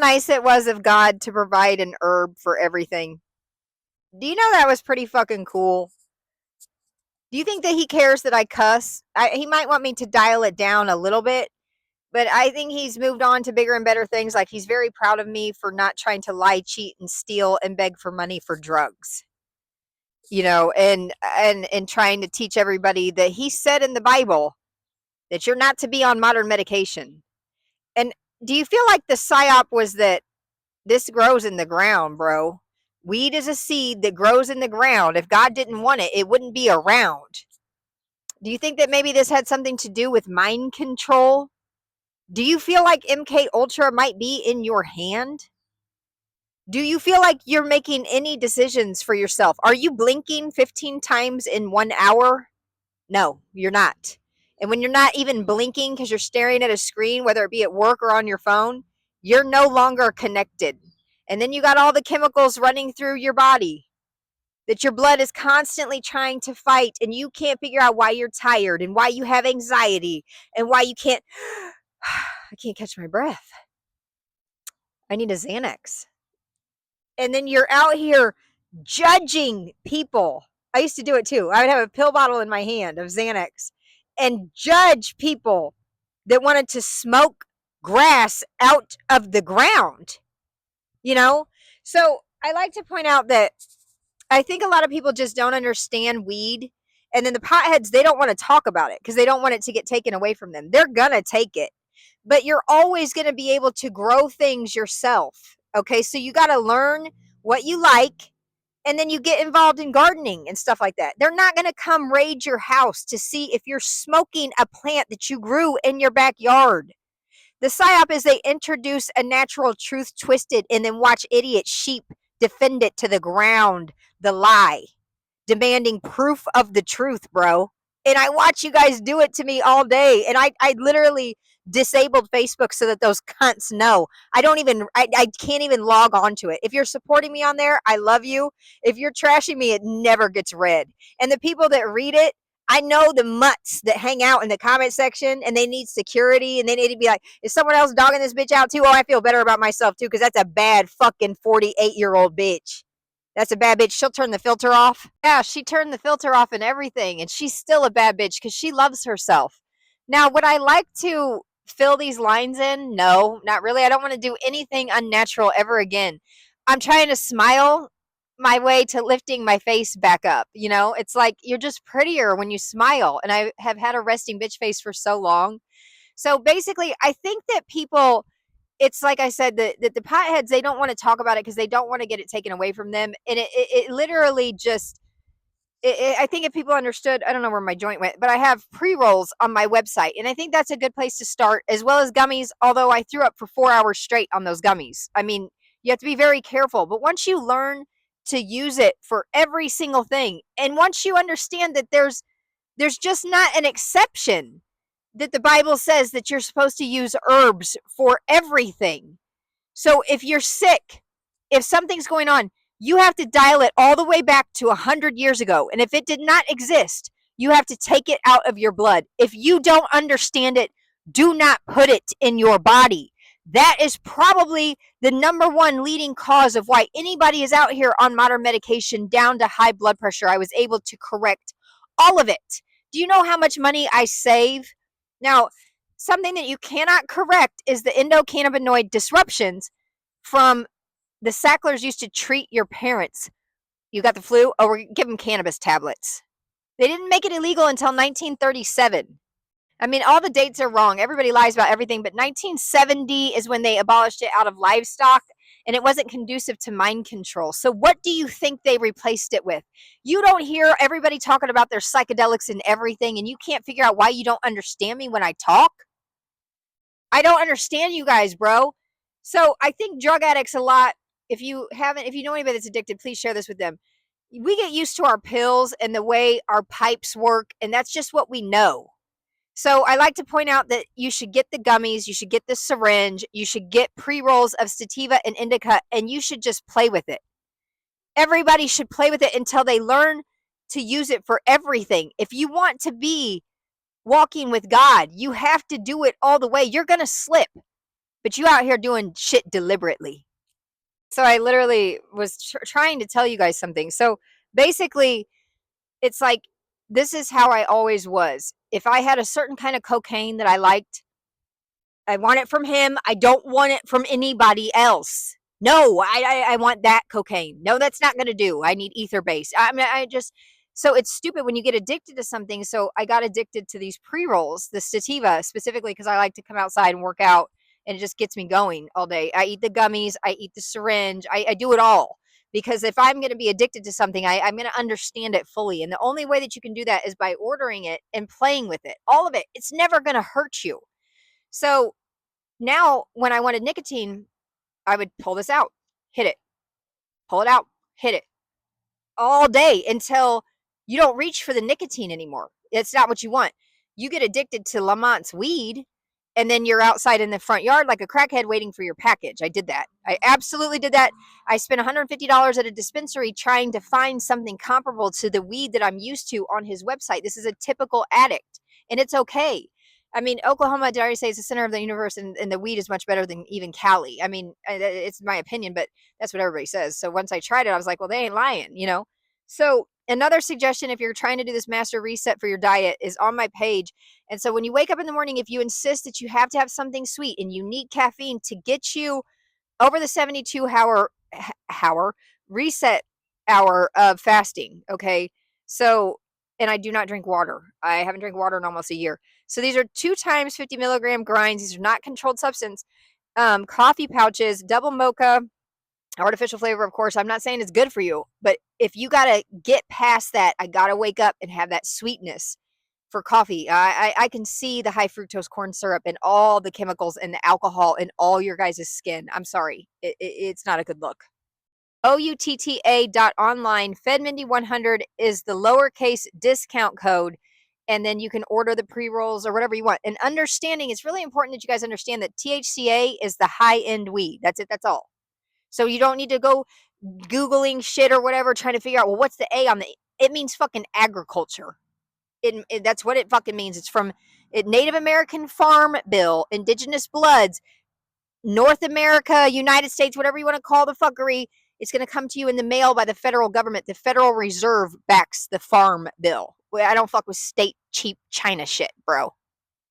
Nice it was of God to provide an herb for everything. Do you know that was pretty fucking cool? Do you think that he cares that I cuss? He might want me to dial it down a little bit, but I think he's moved on to bigger and better things. Like he's very proud of me for not trying to lie, cheat, and steal and beg for money for drugs. You know, and trying to teach everybody that he said in the Bible that you're not to be on modern medication. And do you feel like the psyop was that this grows in the ground, bro? Weed is a seed that grows in the ground. If God didn't want it, it wouldn't be around. Do you think that maybe this had something to do with mind control? Do you feel like MK Ultra might be in your hand? Do you feel like you're making any decisions for yourself? Are you blinking 15 times in 1 hour? No, you're not. And when you're not even blinking because you're staring at a screen, whether it be at work or on your phone, you're no longer connected. And then you got all the chemicals running through your body that your blood is constantly trying to fight, and you can't figure out why you're tired and why you have anxiety and why you can't. I can't catch my breath. I need a Xanax. And then you're out here judging people. I used to do it too. I would have a pill bottle in my hand of Xanax and judge people that wanted to smoke grass out of the ground, you know? So I like to point out that I think a lot of people just don't understand weed. And then the potheads, they don't want to talk about it because they don't want it to get taken away from them. They're going to take it. But you're always going to be able to grow things yourself. Okay, so you got to learn what you like, and then you get involved in gardening and stuff like that. They're not going to come raid your house to see if you're smoking a plant that you grew in your backyard. The psyop is they introduce a natural truth twisted and then watch idiot sheep defend it to the ground, the lie, demanding proof of the truth, bro. And I watch you guys do it to me all day. And I literally disabled Facebook so that those cunts know. I can't even log on to it. If you're supporting me on there, I love you. If you're trashing me, it never gets read. And the people that read it, I know the mutts that hang out in the comment section and they need security and they need to be like, is someone else dogging this bitch out too? Oh, I feel better about myself too because that's a bad fucking 48-year-old bitch. That's a bad bitch. She'll turn the filter off. Yeah, she turned the filter off and everything, and she's still a bad bitch because she loves herself. Now, would I like to fill these lines in? No, not really. I don't want to do anything unnatural ever again. I'm trying to smile my way to lifting my face back up. You know, it's like you're just prettier when you smile, and I have had a resting bitch face for so long. So basically, I think that people, it's like I said, that the potheads, they don't want to talk about it because they don't want to get it taken away from them. And it literally just, I think if people understood, I don't know where my joint went, but I have pre-rolls on my website. And I think that's a good place to start, as well as gummies, although I threw up for 4 hours straight on those gummies. I mean, you have to be very careful. But once you learn to use it for every single thing, and once you understand that there's just not an exception, that the Bible says that you're supposed to use herbs for everything. So if you're sick, if something's going on, you have to dial it all the way back to 100 years ago. And if it did not exist, you have to take it out of your blood. If you don't understand it, do not put it in your body. That is probably the number one leading cause of why anybody is out here on modern medication down to high blood pressure. I was able to correct all of it. Do you know how much money I save? Now, something that you cannot correct is the endocannabinoid disruptions from the Sacklers used to treat your parents. You got the flu? Oh, we're giving cannabis tablets. They didn't make it illegal until 1937. I mean, all the dates are wrong. Everybody lies about everything, but 1970 is when they abolished it out of livestock, and it wasn't conducive to mind control. So what do you think they replaced it with? You don't hear everybody talking about their psychedelics and everything, and you can't figure out why you don't understand me when I talk? I don't understand you guys, bro. So I think drug addicts a lot, if you know anybody that's addicted, please share this with them. We get used to our pills and the way our pipes work, and that's just what we know. So I like to point out that you should get the gummies, you should get the syringe, you should get pre-rolls of sativa and indica, and you should just play with it. Everybody should play with it until they learn to use it for everything. If you want to be walking with God, you have to do it all the way. You're going to slip. but you out here doing shit deliberately. So I literally was trying to tell you guys something. So basically, it's like, this is how I always was. If I had a certain kind of cocaine that I liked, I want it from him. I don't want it from anybody else. No, I want that cocaine. No, that's not going to do. I need ether based. I mean, I just, so it's stupid when you get addicted to something. So I got addicted to these pre rolls, the sativa specifically, because I like to come outside and work out and it just gets me going all day. I eat the gummies, I eat the syringe, I do it all. Because if I'm going to be addicted to something, I'm going to understand it fully. And the only way that you can do that is by ordering it and playing with it. All of it. It's never going to hurt you. So now when I wanted nicotine, I would pull this out, hit it, pull it out, hit it all day until you don't reach for the nicotine anymore. It's not what you want. You get addicted to Lamont's weed, and then you're outside in the front yard like a crackhead waiting for your package. I did that. I absolutely did that. I spent $150 at a dispensary trying to find something comparable to the weed that I'm used to on his website. This is a typical addict, and it's okay. I mean, Oklahoma, did I already say, it's the center of the universe, and the weed is much better than even Cali. I mean, it's my opinion, but that's what everybody says. So once I tried it, I was like, well, they ain't lying, you know? So another suggestion, if you're trying to do this master reset for your diet, is on my page. And so when you wake up in the morning, if you insist that you have to have something sweet and you need caffeine to get you over the 72-hour reset hour of fasting, okay? So, and I do not drink water. I haven't drank water in almost a year. So these are 2 times 50 milligram grinds. These are not controlled substance. Coffee pouches, double mocha, artificial flavor, of course. I'm not saying it's good for you, but if you got to get past that, I got to wake up and have that sweetness for coffee. I can see the high fructose corn syrup and all the chemicals and the alcohol in all your guys' skin. I'm sorry. It's not a good look. OUTTA.online. FedMindy100 is the lowercase discount code. And then you can order the pre-rolls or whatever you want. And understanding, it's really important that you guys understand that THCA is the high-end weed. That's it. That's all. So you don't need to go Googling shit or whatever, trying to figure out, well, what's the A on the, it means fucking agriculture. That's what it fucking means. It's from Native American Farm Bill, Indigenous Bloods, North America, United States, whatever you want to call the fuckery. It's going to come to you in the mail by the federal government. The Federal Reserve backs the Farm Bill. I don't fuck with state cheap China shit, bro.